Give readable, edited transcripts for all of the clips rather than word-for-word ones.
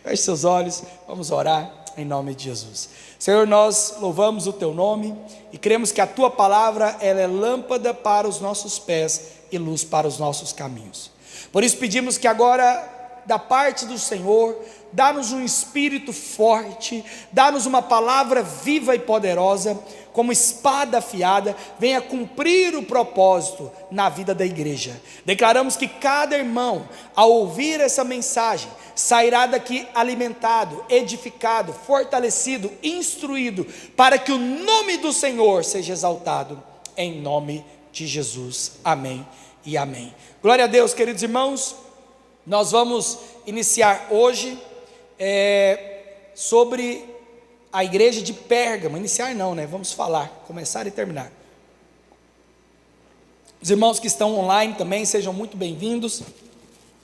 Feche seus olhos, vamos orar em nome de Jesus. Senhor, nós louvamos o Teu nome e cremos que a Tua palavra ela é lâmpada para os nossos pés e luz para os nossos caminhos. Por isso pedimos que agora, da parte do Senhor, dá-nos um espírito forte, dá-nos uma palavra viva e poderosa, como espada afiada, venha cumprir o propósito na vida da igreja. Declaramos que cada irmão, ao ouvir essa mensagem, sairá daqui alimentado, edificado, fortalecido, instruído, para que o nome do Senhor seja exaltado, em nome de Jesus, amém e amém. Glória a Deus, queridos irmãos. Nós vamos iniciar hoje sobre a igreja de Pérgamo. Iniciar não, né? Vamos falar, começar e terminar. Os irmãos que estão online também, sejam muito bem-vindos.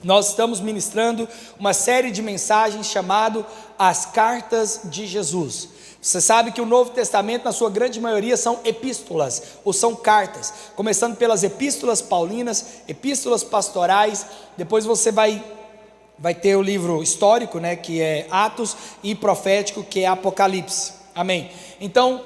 Nós estamos ministrando uma série de mensagens chamado As Cartas de Jesus. Você sabe que o Novo Testamento, na sua grande maioria, são epístolas, ou são cartas, começando pelas epístolas paulinas, epístolas pastorais, depois você vai ter o livro histórico, né, que é Atos, e profético, que é Apocalipse, amém? Então,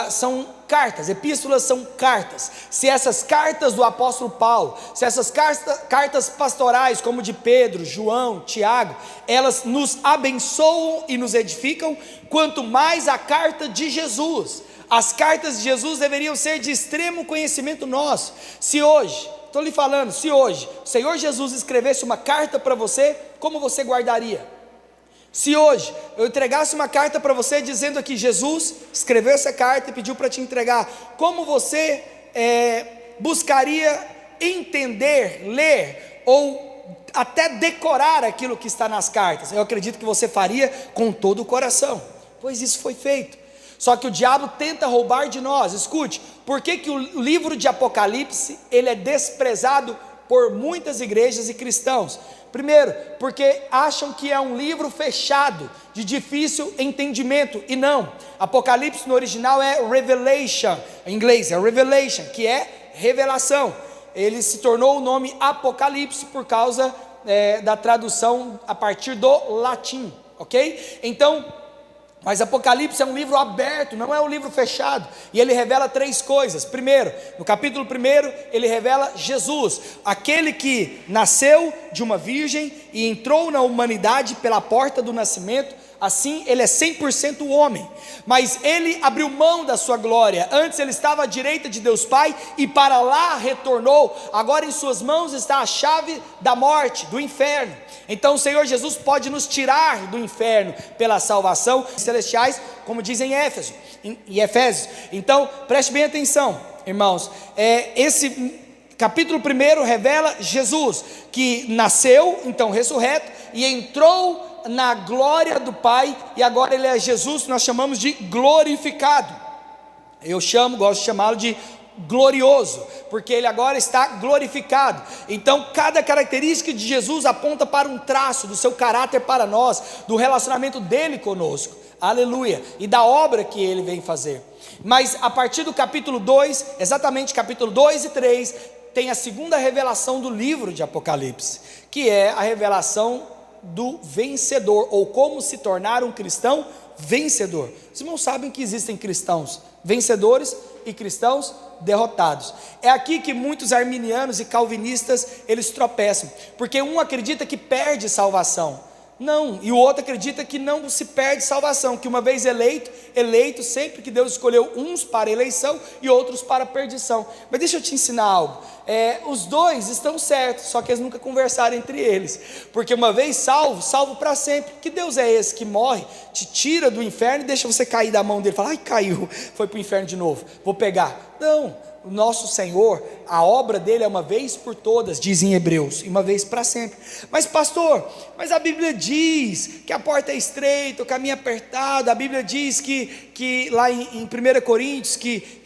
são cartas, epístolas são cartas. Se essas cartas do apóstolo Paulo, se essas cartas pastorais, como de Pedro, João, Tiago, elas nos abençoam e nos edificam, quanto mais a carta de Jesus. As cartas de Jesus deveriam ser de extremo conhecimento nosso. Se hoje, estou lhe falando, se hoje o Senhor Jesus escrevesse uma carta para você, como você guardaria? Se hoje eu entregasse uma carta para você dizendo aqui, Jesus escreveu essa carta e pediu para te entregar, como você buscaria entender, ler ou até decorar aquilo que está nas cartas? Eu acredito que você faria com todo o coração, pois isso foi feito. Só que o diabo tenta roubar de nós. Escute, por que o livro de Apocalipse ele é desprezado por muitas igrejas e cristãos? Primeiro, porque acham que é um livro fechado, de difícil entendimento, e não. Apocalipse no original é Revelation, em inglês é Revelation, que é revelação. Ele se tornou o nome Apocalipse por causa da tradução a partir do latim, ok? Então, mas Apocalipse é um livro aberto, não é um livro fechado, e ele revela três coisas. Primeiro, no capítulo 1, ele revela Jesus, aquele que nasceu de uma virgem e entrou na humanidade pela porta do nascimento. Assim ele é 100% homem, mas ele abriu mão da sua glória. Antes ele estava à direita de Deus Pai e para lá retornou. Agora em suas mãos está a chave da morte, do inferno. Então o Senhor Jesus pode nos tirar do inferno pela salvação celestiais, como diz em Efésios. Então preste bem atenção, irmãos. Esse capítulo 1 revela Jesus, que nasceu, então ressurreto, e entrou na glória do Pai, e agora ele é Jesus, que nós chamamos de glorificado. Eu gosto de chamá-lo de glorioso, porque ele agora está glorificado. Então cada característica de Jesus aponta para um traço do seu caráter para nós, do relacionamento dele conosco, aleluia, e da obra que ele vem fazer. Mas a partir do capítulo 2, exatamente capítulo 2 e 3, tem a segunda revelação do livro de Apocalipse, que é a revelação do vencedor, ou como se tornar um cristão vencedor. Os irmãos sabem que existem cristãos vencedores e cristãos derrotados. É aqui que muitos arminianos e calvinistas eles tropeçam, porque um acredita que perde salvação, não, e o outro acredita que não se perde salvação, que uma vez eleito sempre que Deus escolheu uns para eleição e outros para perdição. Mas deixa eu te ensinar algo. Os dois estão certos, só que eles nunca conversaram entre eles, porque uma vez salvo para sempre. Que Deus é esse que morre, te tira do inferno e deixa você cair da mão dele? Fala, ai, caiu, foi para o inferno de novo, vou pegar. Não, o nosso Senhor, a obra dele é uma vez por todas, diz em Hebreus, e uma vez para sempre. Mas pastor, mas a Bíblia diz que a porta é estreita, o caminho é apertado. A Bíblia diz que lá em 1 Coríntios, que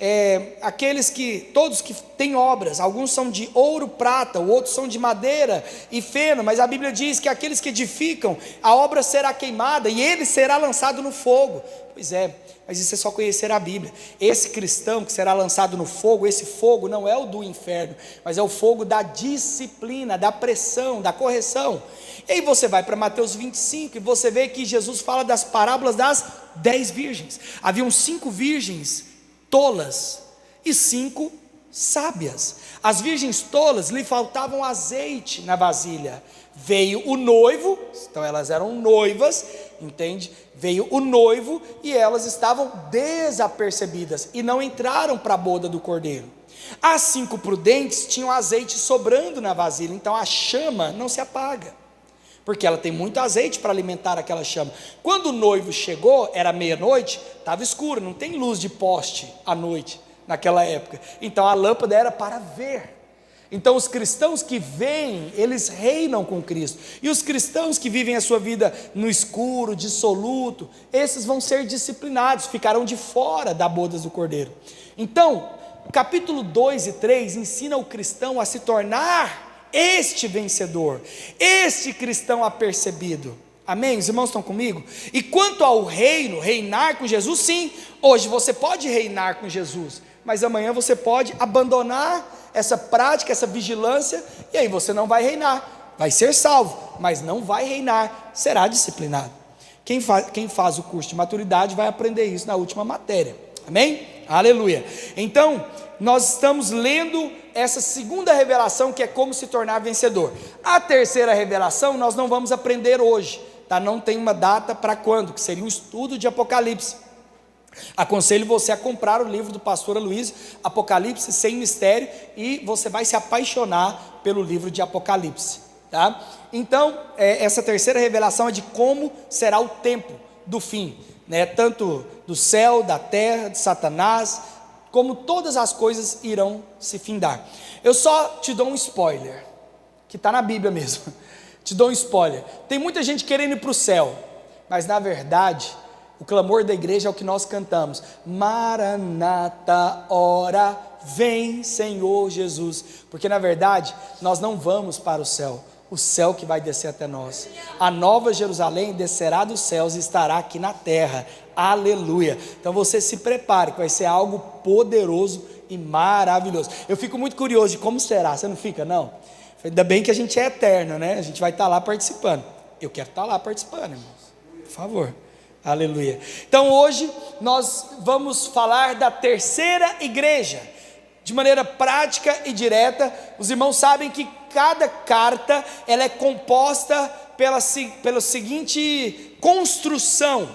aqueles que, todos que têm obras, alguns são de ouro, prata, outros são de madeira e feno, mas a Bíblia diz que aqueles que edificam, a obra será queimada e ele será lançado no fogo. Pois é, mas isso é só conhecer a Bíblia. Esse cristão que será lançado no fogo, esse fogo não é o do inferno, mas é o fogo da disciplina, da pressão, da correção. E aí você vai para Mateus 25 e você vê que Jesus fala das parábolas das 10 virgens. Haviam 5 virgens tolas e 5 sábias. As virgens tolas lhe faltavam azeite na vasilha. Veio o noivo, então elas eram noivas, entende? Veio o noivo e elas estavam desapercebidas e não entraram para a boda do cordeiro. As 5 prudentes tinham azeite sobrando na vasilha, então a chama não se apaga, porque ela tem muito azeite para alimentar aquela chama. Quando o noivo chegou, era meia-noite, estava escuro, não tem luz de poste à noite naquela época, então a lâmpada era para ver. Então os cristãos que veem, eles reinam com Cristo, e os cristãos que vivem a sua vida no escuro, dissoluto, esses vão ser disciplinados, ficarão de fora da boda do cordeiro. Então, capítulo 2 e 3 ensina o cristão a se tornar este vencedor, este cristão apercebido. Amém? Os irmãos estão comigo? E quanto ao reino, reinar com Jesus, sim, hoje você pode reinar com Jesus, mas amanhã você pode abandonar essa prática, essa vigilância, e aí você não vai reinar, vai ser salvo, mas não vai reinar, será disciplinado. Quem faz o curso de maturidade vai aprender isso na última matéria, amém? Aleluia. Então, nós estamos lendo essa segunda revelação, que é como se tornar vencedor. A terceira revelação nós não vamos aprender hoje, tá? Não tem uma data para quando, que seria um estudo de Apocalipse. Aconselho você a comprar o livro do pastor Aloysio, Apocalipse sem mistério, e você vai se apaixonar pelo livro de Apocalipse, tá? Então, essa terceira revelação é de como será o tempo do fim, né? Tanto do céu, da terra, de Satanás, como todas as coisas irão se findar. Eu só te dou um spoiler, que está na Bíblia mesmo, te dou um spoiler. Tem muita gente querendo ir para o céu, mas na verdade o clamor da igreja é o que nós cantamos: Maranata, ora vem Senhor Jesus, porque na verdade nós não vamos para o céu que vai descer até nós. A nova Jerusalém descerá dos céus e estará aqui na terra, aleluia. Então você se prepare, que vai ser algo poderoso e maravilhoso. Eu fico muito curioso de como será, você não fica não? Ainda bem que a gente é eterno, né? A gente vai estar lá participando. Eu quero estar lá participando, irmãos, por favor. Aleluia. Então hoje nós vamos falar da terceira igreja, de maneira prática e direta. Os irmãos sabem que cada carta ela é composta pela seguinte construção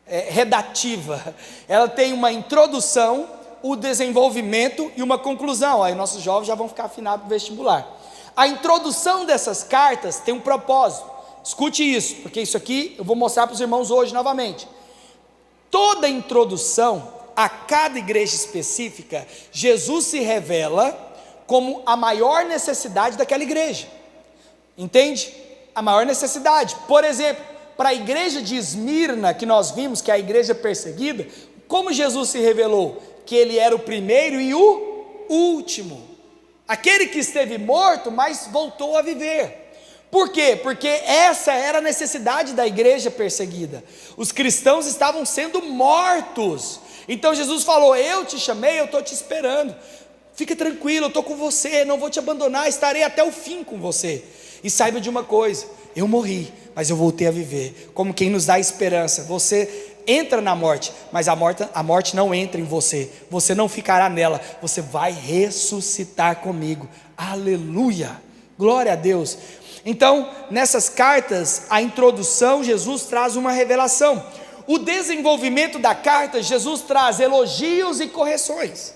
redativa. Ela tem uma introdução, o desenvolvimento e uma conclusão. Aí nossos jovens já vão ficar afinados no vestibular. A introdução dessas cartas tem um propósito. Escute isso, porque isso aqui eu vou mostrar para os irmãos hoje novamente. Toda introdução a cada igreja específica, Jesus se revela como a maior necessidade daquela igreja. Entende? A maior necessidade. Por exemplo, para a igreja de Esmirna, que nós vimos que é a igreja perseguida, como Jesus se revelou? Que ele era o primeiro e o último, aquele que esteve morto, mas voltou a viver. Por quê? Porque essa era a necessidade da igreja perseguida. Os cristãos estavam sendo mortos. Então Jesus falou: eu te chamei, eu estou te esperando. Fica tranquilo, eu estou com você, não vou te abandonar, estarei até o fim com você. E saiba de uma coisa: eu morri, mas eu voltei a viver. Como quem nos dá esperança. Você entra na morte, mas a morte não entra em você. Você não ficará nela, você vai ressuscitar comigo. Aleluia, glória a Deus. Então, nessas cartas, a introdução, Jesus traz uma revelação. O desenvolvimento da carta, Jesus traz elogios e correções,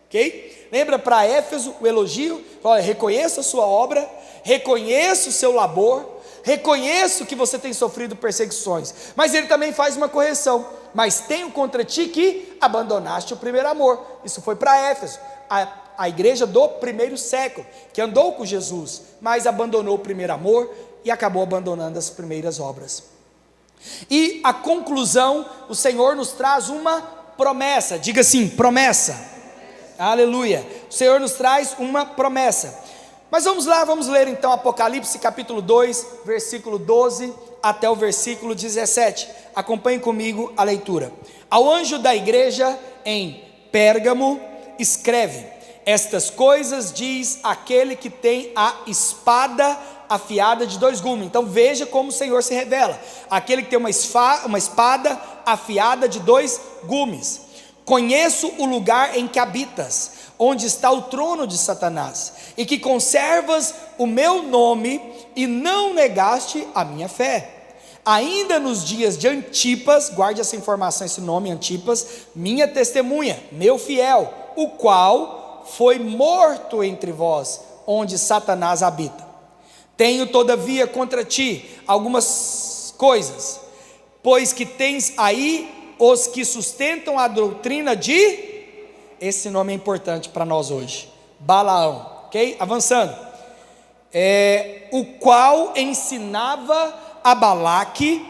ok? Lembra para Éfeso o elogio? Olha, reconheça a sua obra, reconheça o seu labor, reconheço que você tem sofrido perseguições, mas ele também faz uma correção: mas tenho contra ti que abandonaste o primeiro amor. Isso foi para Éfeso, a igreja do primeiro século, que andou com Jesus, mas abandonou o primeiro amor e acabou abandonando as primeiras obras. E a conclusão, o Senhor nos traz uma promessa. Diga assim: promessa. Aleluia. O Senhor nos traz uma promessa. Mas vamos lá, vamos ler então Apocalipse capítulo 2, versículo 12 até o versículo 17. Acompanhe comigo a leitura. Ao anjo da igreja em Pérgamo, escreve: estas coisas diz aquele que tem a espada afiada de 2 gumes. Então veja como o Senhor se revela: aquele que tem uma espada afiada de 2 gumes. Conheço o lugar em que habitas, onde está o trono de Satanás, e que conservas o meu nome e não negaste a minha fé. Ainda nos dias de Antipas, guarde essa informação, esse nome Antipas, minha testemunha, meu fiel, o qual foi morto entre vós, onde Satanás habita. Tenho todavia contra ti algumas coisas, pois que tens aí os que sustentam a doutrina de... Esse nome é importante para nós hoje, Balaão, ok? Avançando, o qual ensinava a Balaque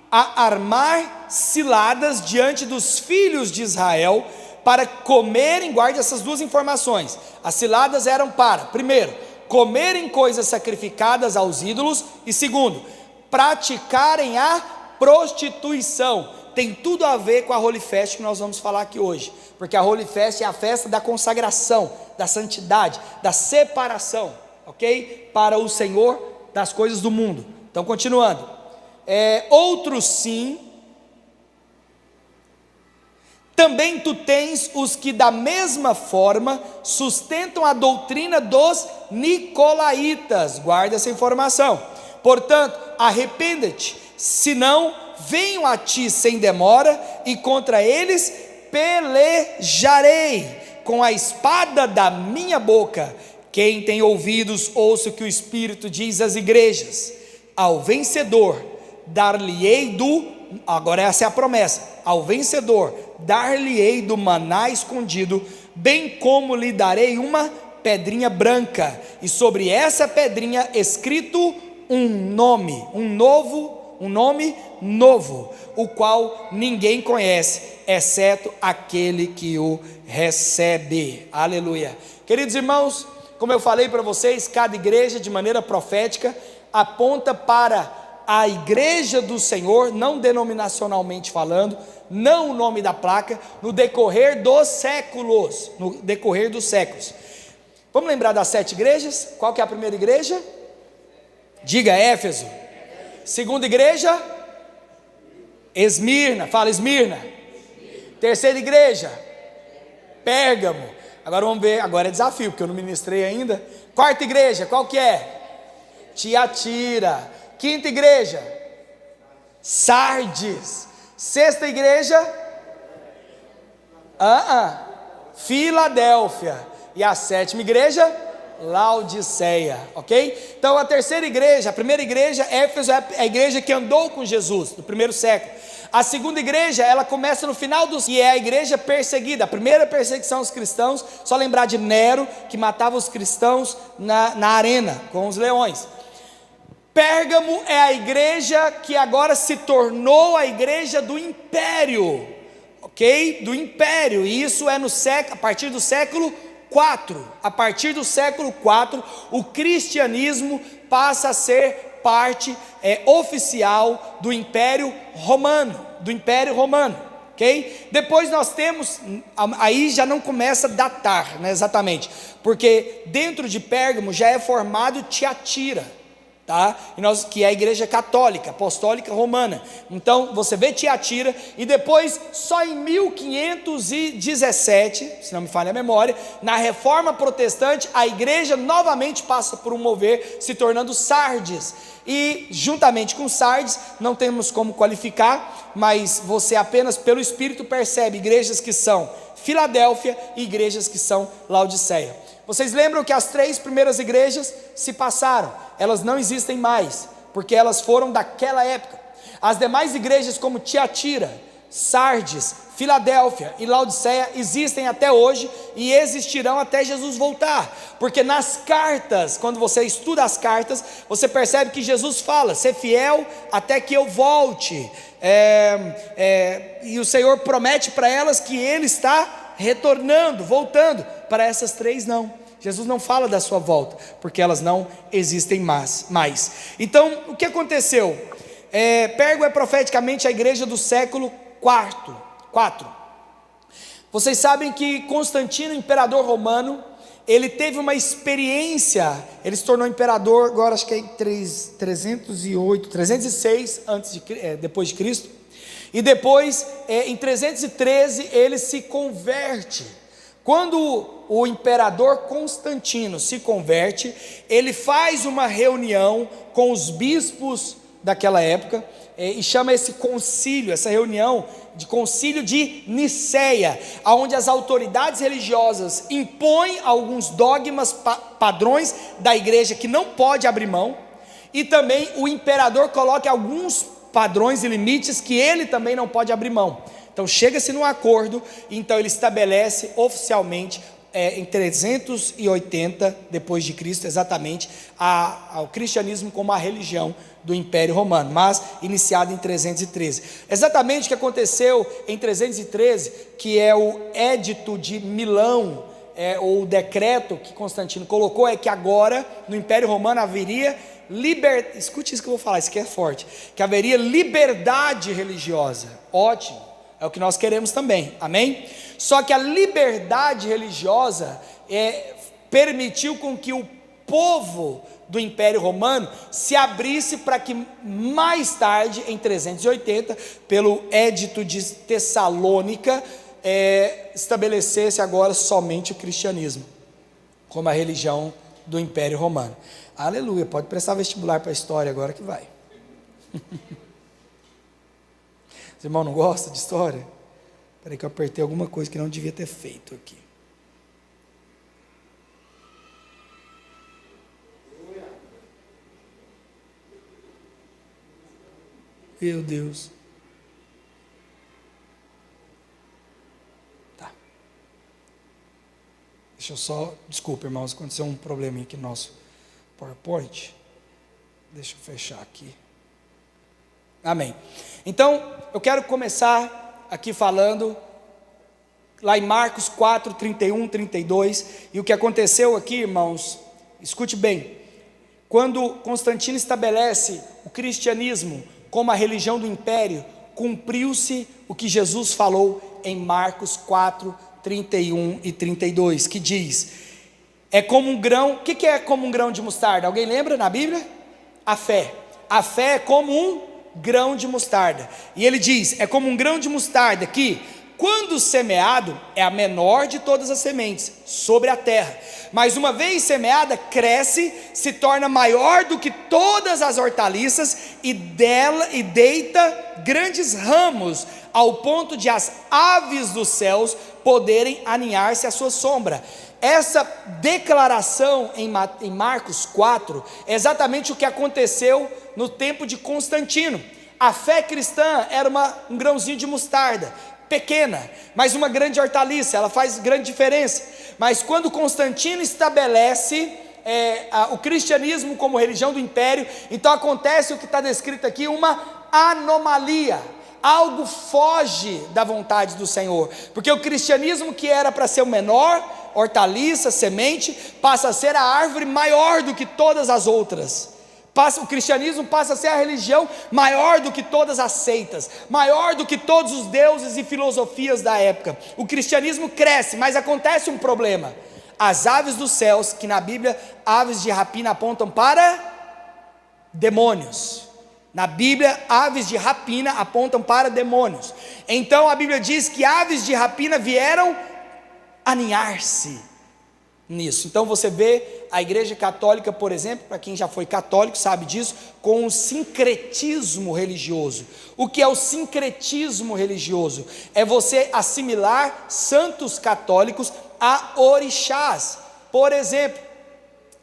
a armar ciladas diante dos filhos de Israel, para comerem, guarde essas 2 informações, as ciladas eram para, primeiro, comerem coisas sacrificadas aos ídolos, e segundo, praticarem a prostituição. Tem tudo a ver com a Holy Fest que nós vamos falar aqui hoje, porque a Holy Fest é a festa da consagração, da santidade, da separação, ok? Para o Senhor das coisas do mundo. Então continuando, outros sim, também tu tens os que da mesma forma sustentam a doutrina dos nicolaítas, guarda essa informação. Portanto, arrepende-te, senão venham a ti sem demora, e contra eles pelejarei com a espada da minha boca. Quem tem ouvidos, ouça o que o Espírito diz às igrejas. Ao vencedor dar-lhe-ei agora essa é a promessa, ao vencedor dar-lhe-ei do maná escondido, bem como lhe darei uma pedrinha branca, e sobre essa pedrinha escrito um nome novo, o qual ninguém conhece, exceto aquele que o recebe. Aleluia. Queridos irmãos, como eu falei para vocês, cada igreja de maneira profética aponta para a igreja do Senhor, não denominacionalmente falando, não o nome da placa, no decorrer dos séculos, Vamos lembrar das 7 igrejas? Qual que é a primeira igreja? Diga: Éfeso. Segunda igreja? Esmirna, fala Esmirna. Terceira igreja? Pérgamo. Agora vamos ver, agora é desafio, porque eu não ministrei ainda. Quarta igreja, qual que é? Tiatira. Quinta igreja? Sardes. Sexta igreja? Filadélfia. E a 7ª igreja? Laodiceia, ok? Então a terceira igreja, a primeira igreja, Éfeso, é a igreja que andou com Jesus no primeiro século. A segunda igreja, ela começa no final e é a igreja perseguida, a primeira perseguição aos cristãos. Só lembrar de Nero, que matava os cristãos na arena, com os leões. Pérgamo é a igreja que agora se tornou a igreja do império, ok? Do império, e isso é a partir do século 4. A partir do século 4, o cristianismo passa a ser parte oficial do Império Romano, ok? Depois nós temos, aí já não começa a datar, né, exatamente, porque dentro de Pérgamo já é formado Tiatira, tá? Que é a igreja católica, apostólica romana. Então você vê Tiatira, e depois só em 1517, se não me falha a memória, na reforma protestante, a igreja novamente passa por um mover, se tornando Sardes, e juntamente com Sardes, não temos como qualificar, mas você apenas pelo Espírito percebe igrejas que são Filadélfia e igrejas que são Laodiceia. Vocês lembram que as 3 primeiras igrejas se passaram, elas não existem mais, porque elas foram daquela época. As demais igrejas, como Tiatira, Sardes, Filadélfia e Laodiceia, existem até hoje e existirão até Jesus voltar, porque nas cartas, quando você estuda as cartas, você percebe que Jesus fala: ser fiel até que eu volte, e o Senhor promete para elas que Ele está retornando, voltando. Para essas 3 não, Jesus não fala da sua volta, porque elas não existem mais. Então o que aconteceu? Pérgamo é profeticamente a igreja do século IV. Vocês sabem que Constantino, imperador romano, ele teve uma experiência, ele se tornou imperador agora acho que é em 306 depois de Cristo, e depois em 313 ele se converte. Quando o imperador Constantino se converte, ele faz uma reunião com os bispos daquela época, e chama esse concílio, essa reunião de concílio de Niceia, onde as autoridades religiosas impõem alguns dogmas, padrões da igreja que não pode abrir mão, e também o imperador coloca alguns padrões e limites que ele também não pode abrir mão. Então chega-se num acordo, e então ele estabelece oficialmente em 380 depois de Cristo, exatamente, ao cristianismo como a religião do Império Romano, mas iniciado em 313. Exatamente o que aconteceu em 313, que é o Edito de Milão, ou o decreto que Constantino colocou, é que agora no Império Romano haveria escute isso que eu vou falar, isso aqui é forte, que haveria liberdade religiosa. Ótimo, é o que nós queremos também, amém? Só que a liberdade religiosa permitiu com que o povo do Império Romano se abrisse para que mais tarde, em 380, pelo Edito de Tessalônica, estabelecesse agora somente o cristianismo como a religião do Império Romano. Aleluia, pode prestar vestibular para a história agora que vai. Os irmãos não gostam de história? Espera que eu apertei alguma coisa que não devia ter feito aqui. Meu Deus. Tá. Deixa eu só, desculpa irmãos, aconteceu um probleminha aqui no nosso PowerPoint. Deixa eu fechar aqui. Amém. Então, eu quero começar aqui falando lá em Marcos 4, 31, 32, e o que aconteceu aqui, irmãos, escute bem, quando Constantino estabelece o cristianismo como a religião do império, cumpriu-se o que Jesus falou em Marcos 4, 31 e 32, que diz, é como um grão, o que é como um grão de mostarda? Alguém lembra na Bíblia? A fé é como um grão de mostarda, e ele diz, é como um grão de mostarda que, quando semeado, é a menor de todas as sementes sobre a terra, mas uma vez semeada, cresce, se torna maior do que todas as hortaliças e deita grandes ramos, ao ponto de as aves dos céus poderem aninhar-se à sua sombra. Essa declaração em Marcos 4 é exatamente o que aconteceu no tempo de Constantino. A fé cristã era um grãozinho de mostarda, pequena, mas uma grande hortaliça, ela faz grande diferença. Mas quando Constantino estabelece o cristianismo como religião do império, então acontece o que está descrito aqui, uma anomalia, algo foge da vontade do Senhor, porque o cristianismo que era para ser o menor, hortaliça, semente, passa a ser a árvore maior do que todas as outras. O cristianismo passa a ser a religião maior do que todas as seitas, maior do que todos os deuses e filosofias da época. O cristianismo cresce, mas acontece um problema. As aves dos céus, que na Bíblia, aves de rapina apontam para demônios. Na Bíblia, aves de rapina apontam para demônios. Então a Bíblia diz que aves de rapina vieram aninhar-se nisso. Então você vê a igreja católica, por exemplo, para quem já foi católico sabe disso, com o sincretismo religioso. O que é o sincretismo religioso? É você assimilar santos católicos a orixás. Por exemplo,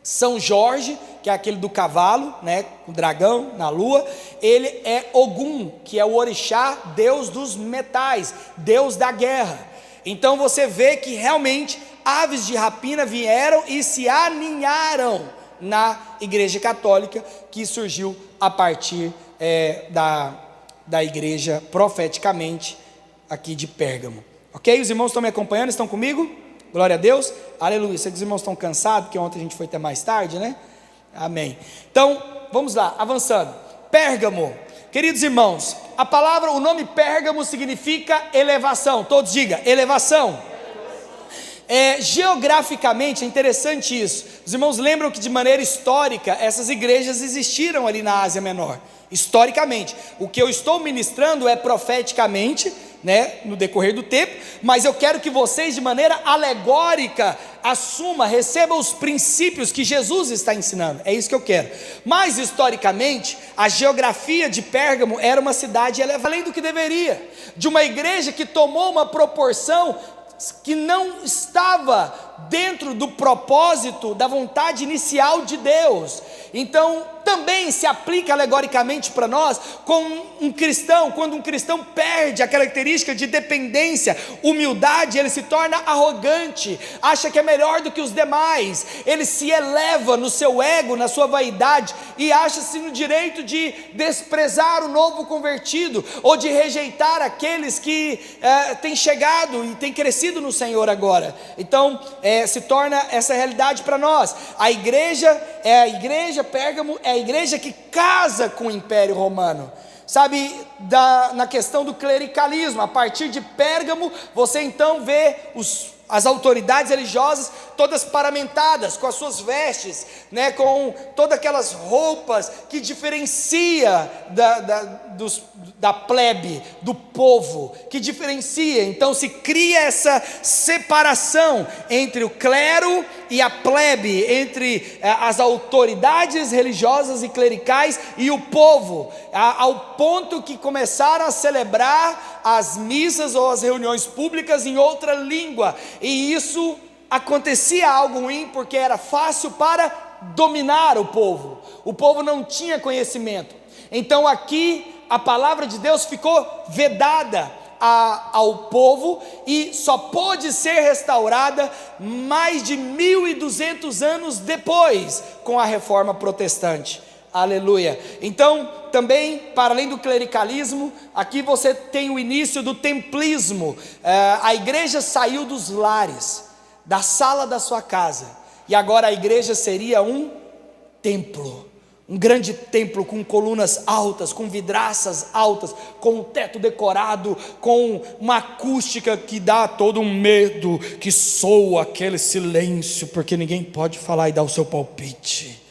São Jorge, que é aquele do cavalo, né, o dragão na lua, ele é Ogum, que é o orixá, deus dos metais, deus da guerra. Então você vê que realmente aves de rapina vieram e se aninharam na igreja católica, que surgiu a partir da igreja profeticamente aqui de Pérgamo. Ok? Os irmãos estão me acompanhando? Estão comigo? Glória a Deus, aleluia. Sei que os irmãos estão cansados, porque ontem a gente foi até mais tarde, né? Amém. Então, vamos lá, avançando. Pérgamo Queridos irmãos, o nome Pérgamo significa elevação. Todos digam, elevação. Geograficamente é interessante isso. Os irmãos lembram que de maneira histórica essas igrejas existiram ali na Ásia Menor. Historicamente, o que eu estou ministrando é profeticamente, né, no decorrer do tempo, mas eu quero que vocês de maneira alegórica recebam os princípios que Jesus está ensinando. É isso que eu quero. Mas historicamente, a geografia de Pérgamo era uma cidade elevada, além do que deveria, de uma igreja que tomou uma proporção que não estava dentro do propósito, da vontade inicial de Deus. Então também se aplica alegoricamente para nós, quando um cristão perde a característica de dependência, humildade, ele se torna arrogante, acha que é melhor do que os demais, ele se eleva no seu ego, na sua vaidade, e acha-se no direito de desprezar o novo convertido, ou de rejeitar aqueles que têm chegado e têm crescido no Senhor agora. Então se torna essa realidade para nós. A igreja Pérgamo é a igreja que casa com o Império Romano, sabe, na questão do clericalismo. A partir de Pérgamo, você então vê as autoridades religiosas todas paramentadas, com as suas vestes, né, com todas aquelas roupas que diferencia da plebe, do povo, que diferencia. Então se cria essa separação entre o clero e a plebe, entre as autoridades religiosas e clericais e o povo, ao ponto que começaram a celebrar as missas ou as reuniões públicas em outra língua, e isso acontecia algo ruim, porque era fácil para dominar o povo não tinha conhecimento. Então aqui a palavra de Deus ficou vedada ao povo, e só pôde ser restaurada mais de 1200 anos depois, com a reforma protestante. Aleluia. Então também, para além do clericalismo, aqui você tem o início do templismo. A igreja saiu dos lares, da sala da sua casa, e agora a igreja seria um templo, um grande templo com colunas altas, com vidraças altas, com um teto decorado, com uma acústica que dá todo um medo, que soa aquele silêncio, porque ninguém pode falar e dar o seu palpite,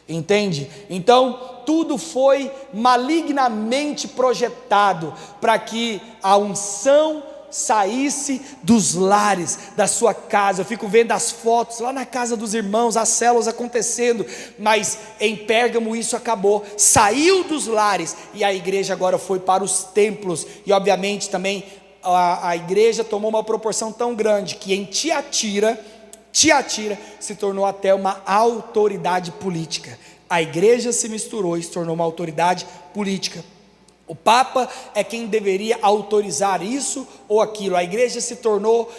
entende? Então tudo foi malignamente projetado para que a unção saísse dos lares, da sua casa. Eu fico vendo as fotos lá na casa dos irmãos, as células acontecendo, mas em Pérgamo isso acabou, saiu dos lares, e a igreja agora foi para os templos. E obviamente também a igreja tomou uma proporção tão grande, que em Tiatira se tornou até uma autoridade política. A igreja se misturou e se tornou uma autoridade política. O Papa é quem deveria autorizar isso ou aquilo. A igreja se tornou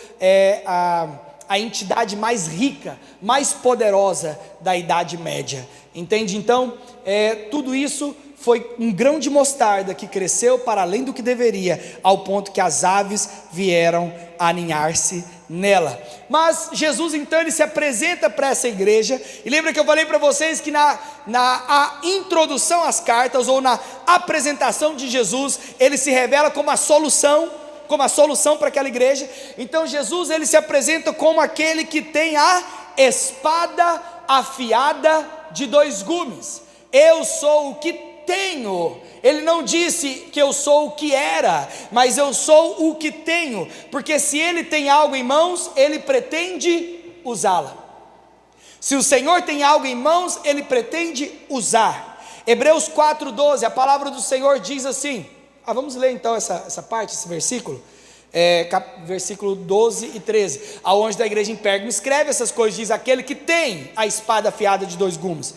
a entidade mais rica, mais poderosa da Idade Média. Entende? Então, tudo isso foi um grão de mostarda que cresceu para além do que deveria, ao ponto que as aves vieram aninhar-se nela. Mas Jesus então ele se apresenta para essa igreja, e lembra que eu falei para vocês que na introdução às cartas, ou na apresentação de Jesus, ele se revela como a solução para aquela igreja. Então Jesus ele se apresenta como aquele que tem a espada afiada de dois gumes. Eu sou o que tenho. Ele não disse que eu sou o que era, mas eu sou o que tenho, porque se ele tem algo em mãos, ele pretende usá-la. Se o Senhor tem algo em mãos, ele pretende usar. Hebreus 4:12, a palavra do Senhor diz assim, vamos ler então essa parte, esse versículo, versículo 12 e 13, aonde da igreja em Pérgamo escreve essas coisas, diz: aquele que tem a espada afiada de dois gumes,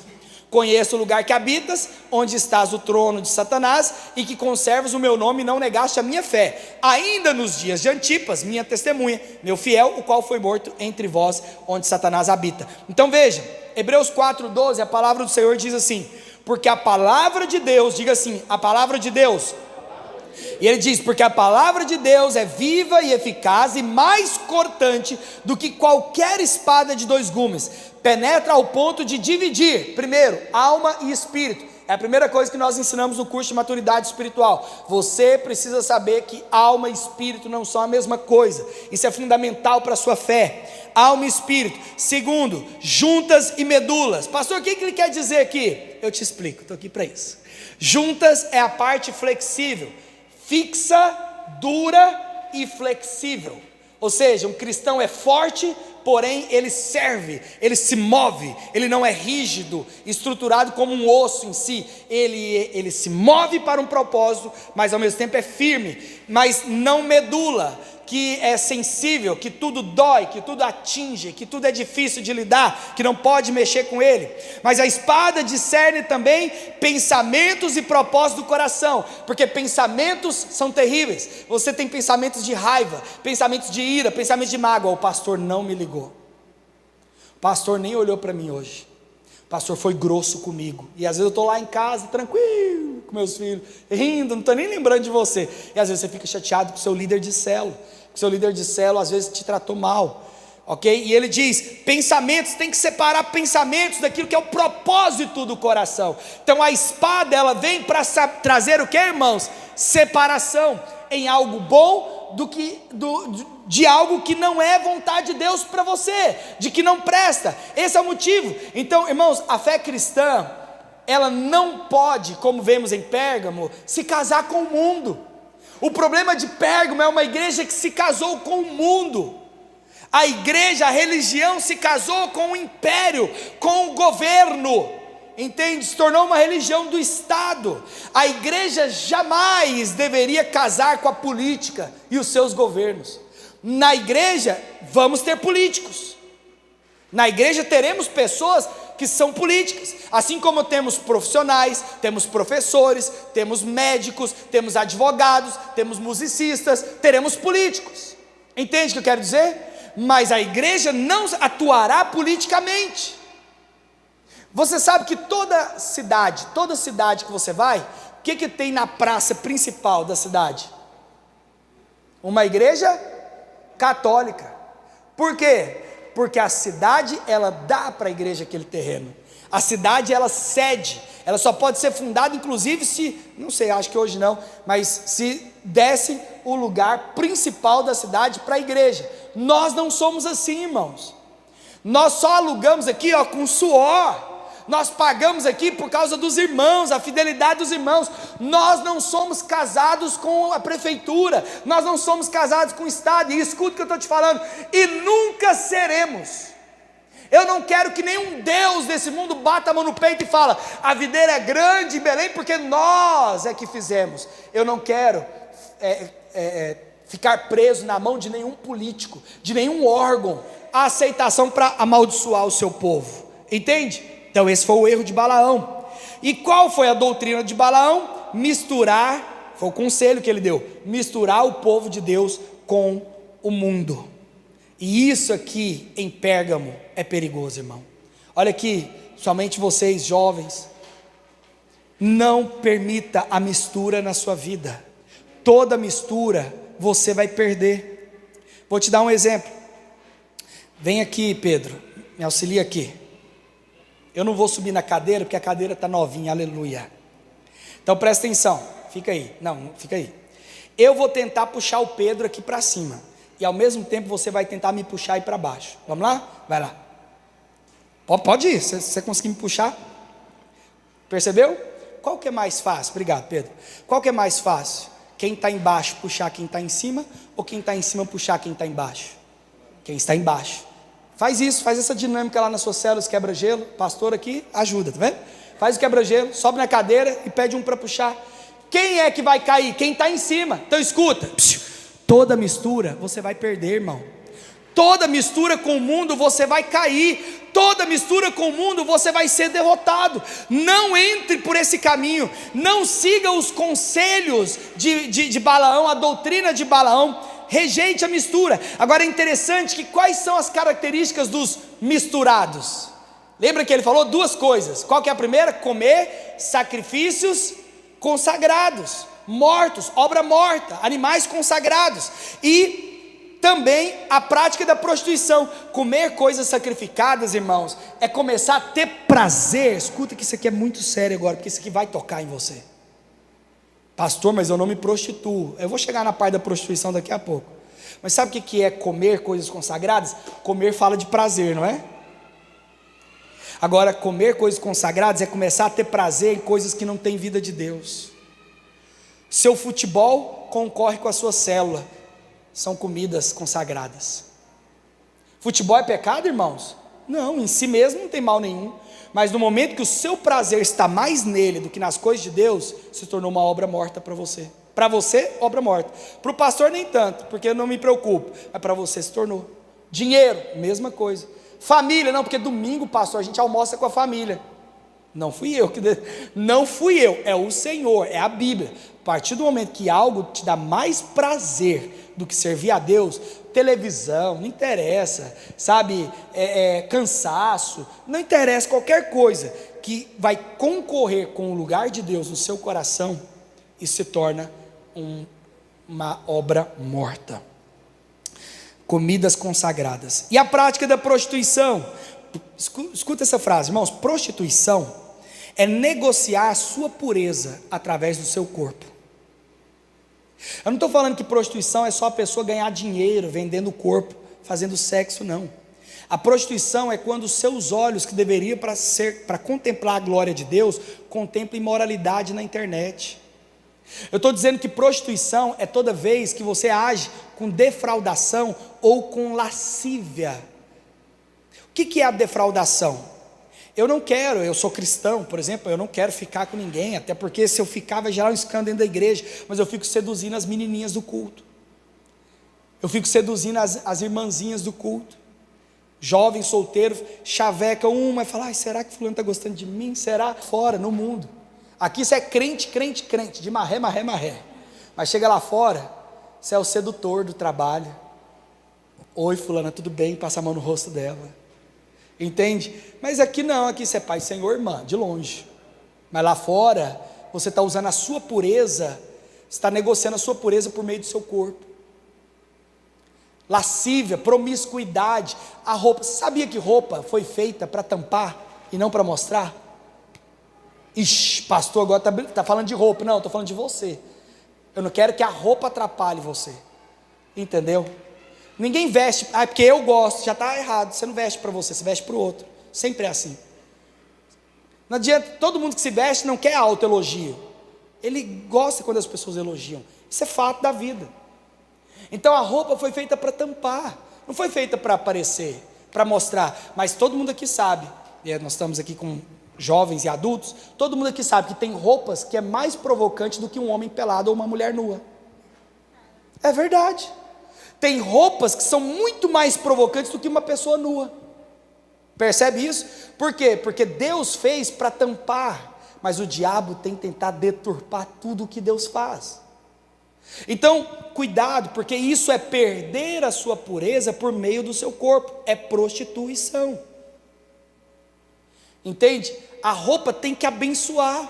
conheço o lugar que habitas, onde estás o trono de Satanás, e que conservas o meu nome e não negaste a minha fé, ainda nos dias de Antipas, minha testemunha, meu fiel, o qual foi morto entre vós, onde Satanás habita. Então veja, Hebreus 4:12, a palavra do Senhor diz assim: porque a palavra de Deus, diga assim, a palavra de Deus, e ele diz: porque a palavra de Deus é viva e eficaz e mais cortante do que qualquer espada de dois gumes, penetra ao ponto de dividir, primeiro, alma e espírito. É a primeira coisa que nós ensinamos no curso de maturidade espiritual. Você precisa saber que alma e espírito não são a mesma coisa. Isso é fundamental para a sua fé. Alma e espírito. Segundo, juntas e medulas. Pastor, o que ele quer dizer aqui? Eu te explico, estou aqui para isso. Juntas é a parte flexível, fixa, dura e flexível. Ou seja, um cristão é forte, porém ele serve, ele se move, ele não é rígido, estruturado como um osso em si, ele se move para um propósito, mas ao mesmo tempo é firme, mas não medula, que é sensível, que tudo dói, que tudo atinge, que tudo é difícil de lidar, que não pode mexer com ele. Mas a espada discerne também pensamentos e propósitos do coração, porque pensamentos são terríveis. Você tem pensamentos de raiva, pensamentos de ira, pensamentos de mágoa. O pastor não me ligou, o pastor nem olhou para mim hoje, o pastor foi grosso comigo, e às vezes eu estou lá em casa, tranquilo, com meus filhos, rindo, não estou nem lembrando de você, e às vezes você fica chateado com o seu líder de célula, seu líder de célula às vezes te tratou mal, ok? E ele diz, pensamentos, tem que separar pensamentos daquilo que é o propósito do coração. Então a espada, ela vem para trazer o que, irmãos? Separação em algo bom de algo que não é vontade de Deus para você, de que não presta. Esse é o motivo. Então, irmãos, a fé cristã, ela não pode, como vemos em Pérgamo, se casar com o mundo. O problema de Pérgamo é uma igreja que se casou com o mundo. A igreja, a religião se casou com o império, com o governo, entende? Se tornou uma religião do Estado. A igreja jamais deveria casar com a política e os seus governos. Na igreja vamos ter políticos, na igreja teremos pessoas que são políticas, assim como temos profissionais, temos professores, temos médicos, temos advogados, temos musicistas, teremos políticos, entende o que eu quero dizer? Mas a igreja não atuará politicamente. Você sabe que toda cidade que você vai, o que tem na praça principal da cidade? Uma igreja católica. Por quê? Porque a cidade, ela dá para a igreja aquele terreno. A cidade, ela cede. Ela só pode ser fundada, inclusive, se, não sei, acho que hoje não, mas se desse o lugar principal da cidade para a igreja. Nós não somos assim, irmãos. Nós só alugamos aqui, com suor. Nós pagamos aqui por causa dos irmãos, a fidelidade dos irmãos. Nós não somos casados com a prefeitura, nós não somos casados com o Estado, e escuta o que eu estou te falando, e nunca seremos. Eu não quero que nenhum Deus desse mundo bata a mão no peito e fala, a videira é grande em Belém porque nós é que fizemos. Eu não quero ficar preso na mão de nenhum político, de nenhum órgão, a aceitação para amaldiçoar o seu povo, entende? Então esse foi o erro de Balaão. E qual foi a doutrina de Balaão? Misturar, foi o conselho que ele deu, misturar o povo de Deus com o mundo. E isso aqui em Pérgamo é perigoso, irmão. Olha aqui, somente vocês jovens, não permita a mistura na sua vida. Toda mistura você vai perder. Vou te dar um exemplo. Vem aqui, Pedro, me auxilia aqui. Eu não vou subir na cadeira, porque a cadeira está novinha, aleluia. Então presta atenção, fica aí, não, fica aí. Eu vou tentar puxar o Pedro aqui para cima, e ao mesmo tempo você vai tentar me puxar aí para baixo. Vamos lá? Vai lá. Pode ir, se você conseguir me puxar. Percebeu? Qual que é mais fácil? Obrigado, Pedro. Qual que é mais fácil? Quem está embaixo puxar quem está em cima, ou quem está em cima puxar quem está embaixo? Quem está embaixo. Faz isso, faz essa dinâmica lá nas suas células, quebra-gelo. Pastor aqui ajuda, tá vendo? Faz o quebra-gelo, sobe na cadeira e pede um para puxar. Quem é que vai cair? Quem está em cima. Então escuta, toda mistura você vai perder, irmão. Toda mistura com o mundo você vai cair. Toda mistura com o mundo você vai ser derrotado. Não entre por esse caminho. Não siga os conselhos de Balaão, a doutrina de Balaão. Rejeite a mistura. Agora é interessante que quais são as características dos misturados? Lembra que ele falou duas coisas. Qual que é a primeira? Comer sacrifícios consagrados, mortos, obra morta, animais consagrados. E Também a prática da prostituição. Comer coisas sacrificadas, irmãos, é começar a ter prazer. Escuta que isso aqui é muito sério agora, porque isso aqui vai tocar em você. Pastor, mas eu não me prostituo. Eu vou chegar na parte da prostituição daqui a pouco. Mas sabe o que é comer coisas consagradas? Comer fala de prazer, não é? Agora, comer coisas consagradas é começar a ter prazer em coisas que não têm vida de Deus. Seu futebol concorre com a sua célula. São comidas consagradas. Futebol é pecado, irmãos? Não, em si mesmo não tem mal nenhum. Mas no momento que o seu prazer está mais nele do que nas coisas de Deus, se tornou uma obra morta para você. Para você, obra morta. Para o pastor nem tanto, porque eu não me preocupo. Mas para você se tornou. Dinheiro, mesma coisa. Família, não, porque domingo, pastor, a gente almoça com a família. Não fui eu, não fui eu, é o Senhor, é a Bíblia. A partir do momento que algo te dá mais prazer do que servir a Deus, televisão, não interessa, sabe, cansaço, não interessa, qualquer coisa que vai concorrer com o lugar de Deus no seu coração, isso se torna uma obra morta. Comidas consagradas. E a prática da prostituição, escuta essa frase, irmãos, prostituição é negociar a sua pureza através do seu corpo. Eu não estou falando que prostituição é só a pessoa ganhar dinheiro vendendo o corpo, fazendo sexo, não. A prostituição é quando os seus olhos, que deveriam para contemplar a glória de Deus, contemplam imoralidade na internet. Eu estou dizendo que prostituição é toda vez que você age com defraudação ou com lascívia. O que é a defraudação? Eu sou cristão, por exemplo, eu não quero ficar com ninguém, até porque se eu ficar vai gerar um escândalo dentro da igreja, mas eu fico seduzindo as menininhas do culto, eu fico seduzindo as irmãzinhas do culto, jovens, solteiros, chaveca uma e fala, ai, será que fulano está gostando de mim? Será? Fora, no mundo. Aqui você é crente, de marré, mas chega lá fora, você é o sedutor do trabalho. Oi fulana, tudo bem? Passa a mão no rosto dela. Entende? Mas aqui não, aqui você é pai, senhor, irmã, de longe. Mas lá fora, você está usando a sua pureza, você está negociando a sua pureza por meio do seu corpo. Lascívia, promiscuidade, a roupa. Você sabia que roupa foi feita para tampar e não para mostrar? Ixi, pastor, agora está falando de roupa. Não, estou falando de você. Eu não quero que a roupa atrapalhe você. Entendeu? Ninguém veste, porque eu gosto, já está errado. Você não veste para você, você veste para o outro. Sempre é assim. Não adianta, todo mundo que se veste não quer autoelogio. Ele gosta quando as pessoas elogiam. Isso é fato da vida. Então a roupa foi feita para tampar, não foi feita para aparecer, para mostrar. Mas todo mundo aqui sabe, e nós estamos aqui com jovens e adultos, todo mundo aqui sabe que tem roupas que é mais provocante do que um homem pelado ou uma mulher nua. É verdade. Tem roupas que são muito mais provocantes do que uma pessoa nua. Percebe isso? Por quê? Porque Deus fez para tampar, mas o diabo tem tentado deturpar tudo o que Deus faz. Então, cuidado, porque isso é perder a sua pureza por meio do seu corpo, é prostituição. Entende? A roupa tem que abençoar,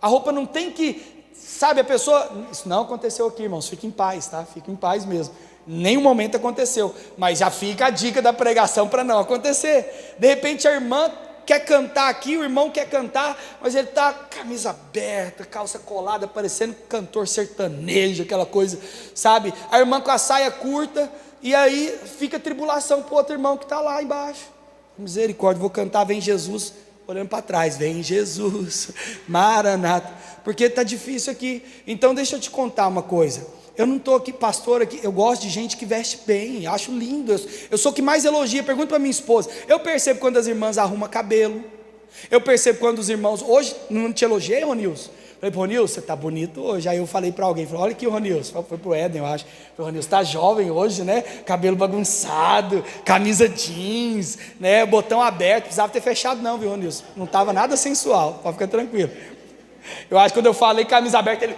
a roupa não tem que, sabe, a pessoa, isso não aconteceu aqui, irmãos, fique em paz, tá? Fique em paz mesmo. Nenhum momento aconteceu, mas já fica a dica da pregação para não acontecer. De repente a irmã quer cantar aqui, o irmão quer cantar, mas ele está camisa aberta, calça colada, parecendo cantor sertanejo, aquela coisa, sabe? A irmã com a saia curta, e aí fica tribulação para o outro irmão que está lá embaixo. Misericórdia, vou cantar Vem Jesus, olhando para trás, vem Jesus, Maranata, porque está difícil aqui. Então deixa eu te contar uma coisa. Eu não estou aqui, pastor, aqui, eu gosto de gente que veste bem, acho lindo, eu sou o que mais elogia. Pergunta para minha esposa, eu percebo quando as irmãs arrumam cabelo, eu percebo quando os irmãos, hoje, não te elogiei, Ronilson? Falei, Ronilson, você está bonito hoje. Aí eu falei para alguém, falei, olha aqui o Ronilson, foi para o Éden, eu acho. Falei, Ronilson, está jovem hoje, né? Cabelo bagunçado, camisa jeans, né? Botão aberto, precisava ter fechado não, viu, Ronilson? Não estava nada sensual, pode ficar tranquilo. Eu acho que quando eu falei camisa aberta, ele...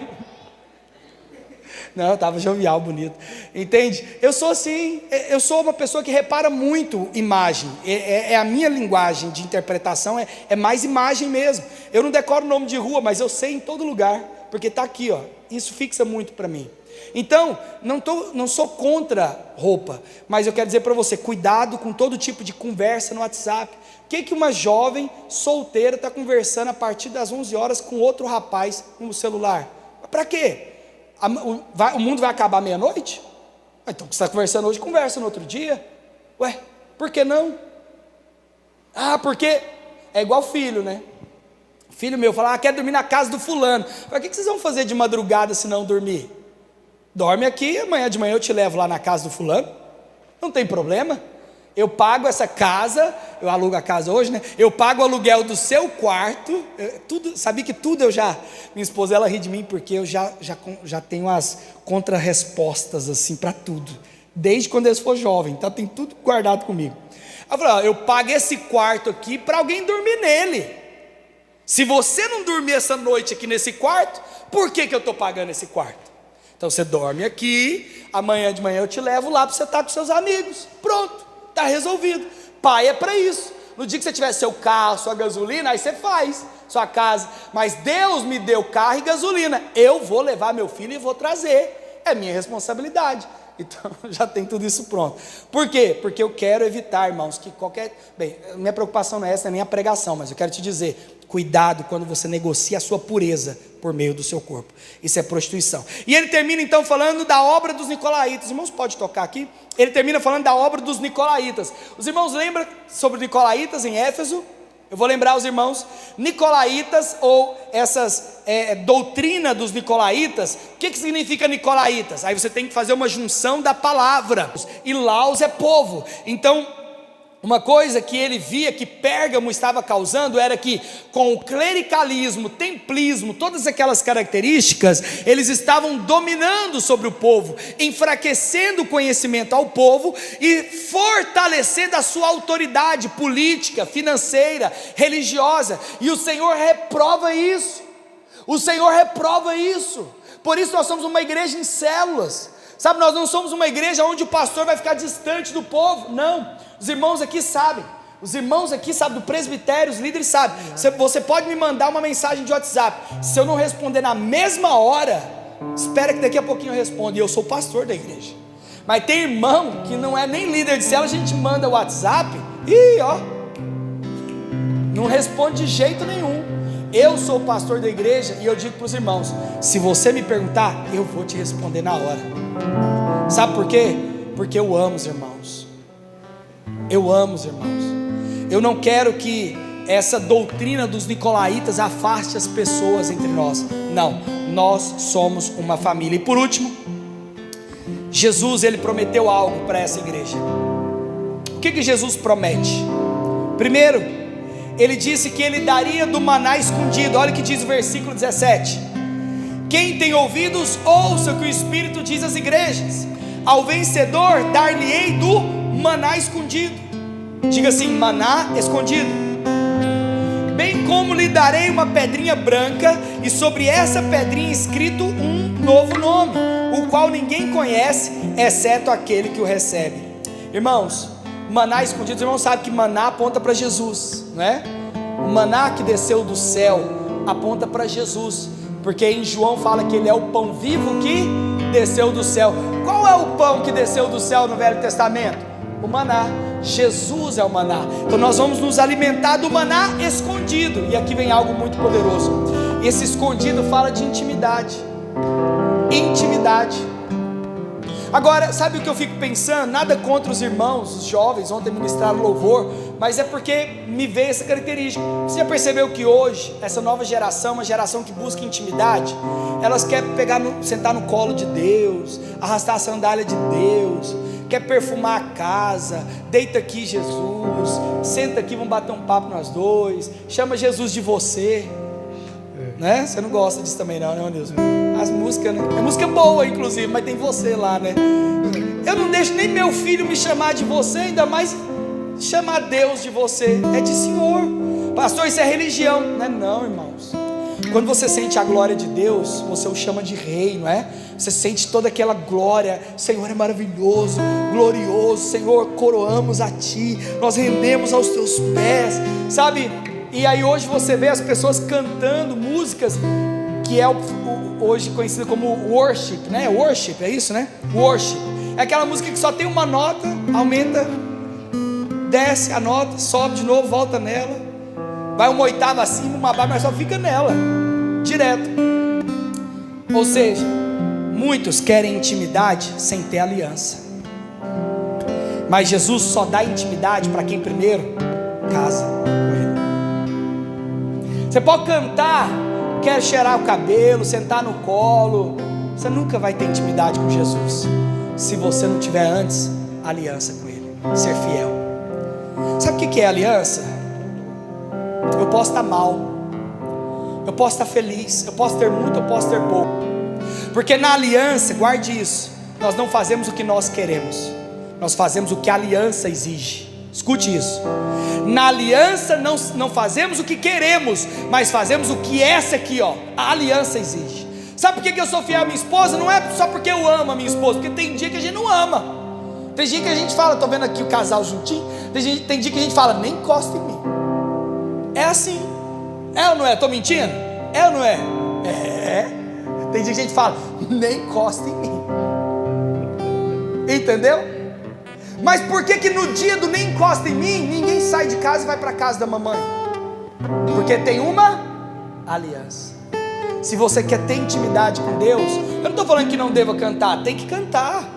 Não, estava jovial, bonito. Entende? Eu sou assim, eu sou uma pessoa que repara muito imagem. É a minha linguagem de interpretação, é mais imagem mesmo. Eu não decoro o nome de rua, mas eu sei em todo lugar, porque está aqui, ó. Isso fixa muito para mim. Então, não sou contra roupa, mas eu quero dizer para você, cuidado com todo tipo de conversa no WhatsApp. O que uma jovem solteira está conversando a partir das 11 horas com outro rapaz no celular? Para quê? O mundo vai acabar meia-noite? Então, você está conversando hoje, conversa no outro dia. Ué, por que não? Porque é igual filho, né? Filho meu fala, quer dormir na casa do fulano. Para que vocês vão fazer de madrugada se não dormir? Dorme aqui, amanhã de manhã eu te levo lá na casa do fulano. Não tem problema. Eu pago essa casa, eu alugo a casa hoje, né? Eu pago o aluguel do seu quarto. Sabia que tudo minha esposa, ela ri de mim porque eu já tenho as contra-respostas assim para tudo. Desde quando eles foram jovens, então tem tudo guardado comigo. Ela falou, eu pago esse quarto aqui para alguém dormir nele. Se você não dormir essa noite aqui nesse quarto, por que eu estou pagando esse quarto? Então você dorme aqui, amanhã de manhã eu te levo lá para você estar com seus amigos. Pronto, está resolvido. Pai é para isso. No dia que você tiver seu carro, sua gasolina, aí você faz sua casa. Mas Deus me deu carro e gasolina. Eu vou levar meu filho e vou trazer. É minha responsabilidade. Então já tem tudo isso pronto. Por quê? Porque eu quero evitar, irmãos, que minha preocupação não é essa, nem a pregação, mas eu quero te dizer, cuidado quando você negocia a sua pureza por meio do seu corpo. Isso é prostituição. E ele termina então falando da obra dos nicolaítas. Os irmãos podem tocar aqui? Ele termina falando da obra dos nicolaítas. Os irmãos lembram sobre nicolaítas em Éfeso? Eu vou lembrar os irmãos, nicolaítas, ou essas doutrina dos nicolaítas. O que significa nicolaítas? Aí você tem que fazer uma junção da palavra, e laos é povo. Então, uma coisa que ele via que Pérgamo estava causando era que, com o clericalismo, templismo, todas aquelas características, eles estavam dominando sobre o povo, enfraquecendo o conhecimento ao povo e fortalecendo a sua autoridade política, financeira, religiosa. E o Senhor reprova isso. O Senhor reprova isso. Por isso nós somos uma igreja em células. Sabe, nós não somos uma igreja onde o pastor vai ficar distante do povo. Não, os irmãos aqui sabem. Os irmãos aqui sabem, do presbitério, os líderes sabem. Você pode me mandar uma mensagem de WhatsApp. Se eu não responder na mesma hora, espera que daqui a pouquinho eu respondo. E eu sou pastor da igreja. Mas tem irmão que não é nem líder de célula, a gente manda o WhatsApp e não responde de jeito nenhum. Eu sou o pastor da igreja e eu digo para os irmãos, se você me perguntar, eu vou te responder na hora. Sabe por quê? Porque eu amo os irmãos. Eu amo os irmãos. Eu não quero que essa doutrina dos nicolaítas afaste as pessoas entre nós. Não, nós somos uma família. E por último, Jesus, ele prometeu algo para essa igreja. O que Jesus promete? Primeiro, ele disse que ele daria do maná escondido. Olha o que diz o versículo 17: quem tem ouvidos, ouça o que o Espírito diz às igrejas. Ao vencedor dar-lhe-ei do maná escondido. Diga assim, maná escondido. Bem como lhe darei uma pedrinha branca, e sobre essa pedrinha escrito um novo nome, o qual ninguém conhece, exceto aquele que o recebe. Irmãos, maná escondido, os irmãos sabem que maná aponta para Jesus, não é? O maná que desceu do céu aponta para Jesus, porque em João fala que ele é o pão vivo que desceu do céu. Qual é o pão que desceu do céu no Velho Testamento? O maná. Jesus é o maná. Então nós vamos nos alimentar do maná escondido. E aqui vem algo muito poderoso. Esse escondido fala de intimidade. Intimidade. Agora, sabe o que eu fico pensando? Nada contra os irmãos, os jovens, ontem ministraram louvor, mas é porque me veio essa característica. Você já percebeu que hoje, essa nova geração, uma geração que busca intimidade, elas querem sentar no colo de Deus, arrastar a sandália de Deus, quer perfumar a casa, deita aqui Jesus, senta aqui, vamos bater um papo nós dois, chama Jesus de você, né? Você não gosta disso também não, né, Deus? As músicas, né? É música boa inclusive, mas tem você lá, né? Eu não deixo nem meu filho me chamar de você, ainda mais chamar Deus de você. É de Senhor. Pastor, isso é religião. Não é não, irmãos. Quando você sente a glória de Deus, você o chama de rei, não é? Você sente toda aquela glória. Senhor é maravilhoso, glorioso. Senhor, coroamos a Ti, nós rendemos aos Teus pés, sabe? E aí hoje você vê as pessoas cantando músicas que é hoje conhecida como worship, né? Worship, é isso, né? Worship. É aquela música que só tem uma nota, aumenta, desce a nota, sobe de novo, volta nela, vai uma oitava acima, uma baixa, mas só fica nela, direto. Ou seja, muitos querem intimidade sem ter aliança. Mas Jesus só dá intimidade para quem primeiro casa com Ele. Você pode cantar, quer cheirar o cabelo, sentar no colo, você nunca vai ter intimidade com Jesus se você não tiver antes aliança com Ele, ser fiel. Sabe o que é aliança? Eu posso estar mal, eu posso estar feliz, eu posso ter muito, eu posso ter pouco, porque na aliança, guarde isso, nós não fazemos o que nós queremos, nós fazemos o que a aliança exige. Escute isso: na aliança não fazemos o que queremos, mas fazemos o que essa aqui, ó, a aliança exige. Sabe por que eu sou fiel à minha esposa? Não é só porque eu amo a minha esposa, porque tem dia que a gente não ama. Tem dia que a gente fala, estou vendo aqui o casal juntinho, tem dia que a gente fala, nem encosta em mim. É assim, é ou não é? Estou mentindo? É ou não é? É. Tem dia que a gente fala, nem encosta em mim. Entendeu? Mas por que no dia do nem encosta em mim, ninguém sai de casa e vai para a casa da mamãe? Porque tem uma aliança. Se você quer ter intimidade com Deus, eu não estou falando que não deva cantar, tem que cantar.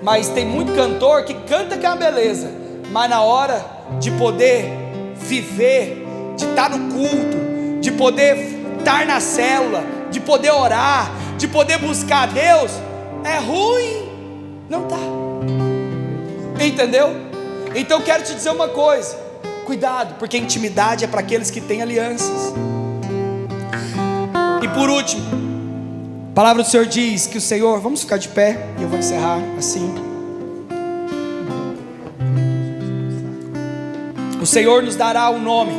Mas tem muito cantor que canta que é uma beleza, mas na hora de poder viver, de estar no culto, de poder estar na célula, de poder orar, de poder buscar a Deus, é ruim, não está. Entendeu? Então eu quero te dizer uma coisa: cuidado, porque intimidade é para aqueles que têm alianças. E por último, a palavra do Senhor diz que o Senhor, vamos ficar de pé e eu vou encerrar assim. O Senhor nos dará um nome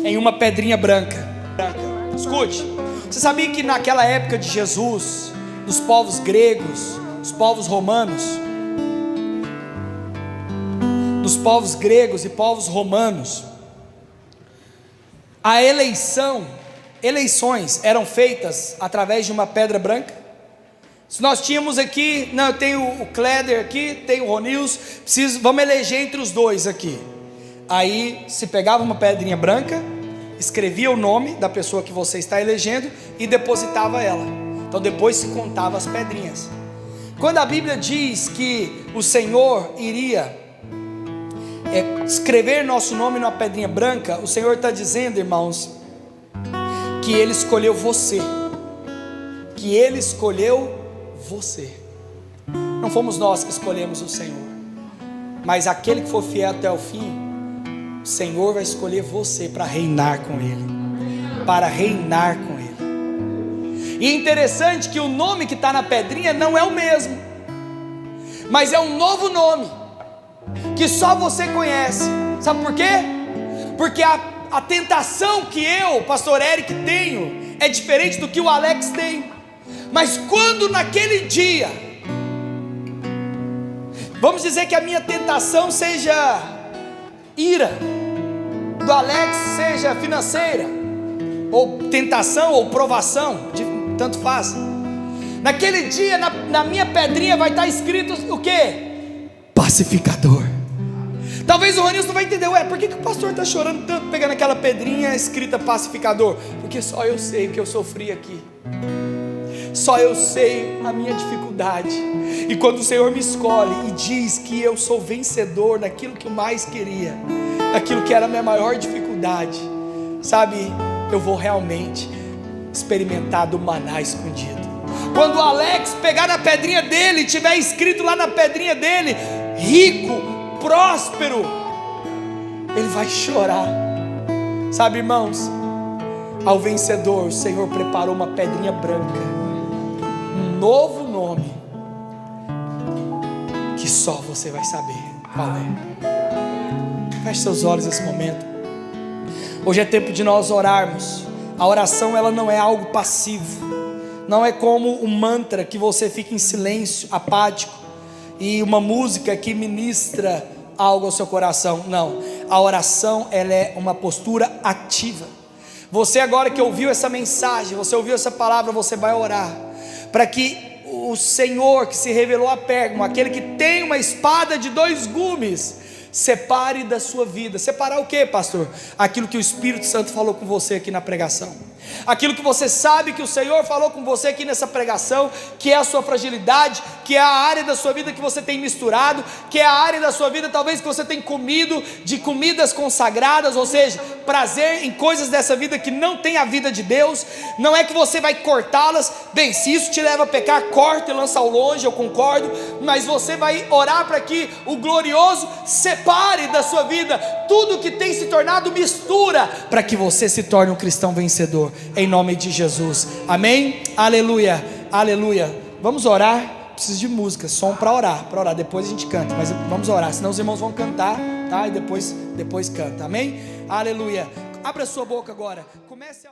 em uma pedrinha branca. Escute, você sabia que naquela época de Jesus, dos povos gregos, dos povos romanos, dos povos gregos e povos romanos, a eleições eram feitas através de uma pedra branca? Se nós tínhamos aqui, não, eu tenho o Kleder aqui, tenho o Ronils, vamos eleger entre os dois aqui. Aí se pegava uma pedrinha branca, escrevia o nome da pessoa que você está elegendo e depositava ela. Então depois se contava as pedrinhas. Quando a Bíblia diz que o Senhor iria escrever nosso nome numa pedrinha branca, o Senhor está dizendo, irmãos, que Ele escolheu você, que Ele escolheu você. Não fomos nós que escolhemos o Senhor, mas aquele que for fiel até o fim, o Senhor vai escolher você para reinar com Ele, para reinar com Ele. E é interessante que o nome que está na pedrinha não é o mesmo, mas é um novo nome, que só você conhece. Sabe por quê? Porque a tentação que eu, pastor Eric, tenho é diferente do que o Alex tem. Mas quando naquele dia, vamos dizer que a minha tentação seja ira, do Alex seja financeira, ou tentação, ou provação, tanto faz. Naquele dia, na minha pedrinha vai estar escrito o quê? Pacificador. Talvez o Ronilson não vai entender, por que o pastor está chorando tanto pegando aquela pedrinha escrita pacificador? Porque só eu sei o que eu sofri aqui, só eu sei a minha dificuldade. E quando o Senhor me escolhe e diz que eu sou vencedor naquilo que eu mais queria, naquilo que era a minha maior dificuldade, sabe, eu vou realmente experimentar do maná escondido. Quando o Alex pegar na pedrinha dele e tiver escrito lá na pedrinha dele, rico, próspero, ele vai chorar. Sabe, irmãos, ao vencedor o Senhor preparou uma pedrinha branca, um novo nome, que só você vai saber qual é. Feche seus olhos nesse momento. Hoje é tempo de nós orarmos. A oração, ela não é algo passivo, não é como um mantra que você fica em silêncio, apático, e uma música que ministra algo ao seu coração. Não, a oração, ela é uma postura ativa. Você agora que ouviu essa mensagem, você ouviu essa palavra, você vai orar para que o Senhor que se revelou a Pérgamo, aquele que tem uma espada de 2 gumes, separe da sua vida. Separar o que, pastor? Aquilo que o Espírito Santo falou com você aqui na pregação, aquilo que você sabe que o Senhor falou com você aqui nessa pregação, que é a sua fragilidade, que é a área da sua vida que você tem misturado, que é a área da sua vida talvez que você tem comido de comidas consagradas, ou seja, prazer em coisas dessa vida que não tem a vida de Deus. Não é que você vai cortá-las, bem, se isso te leva a pecar, corta e lança ao longe, eu concordo, mas você vai orar para que o glorioso separe da sua vida tudo que tem se tornado mistura, para que você se torne um cristão vencedor, em nome de Jesus, amém? Aleluia, aleluia. Vamos orar. Preciso de música, som para orar, depois a gente canta, mas vamos orar, senão os irmãos vão cantar, tá? E depois canta, amém? Aleluia. Abra sua boca agora, comece a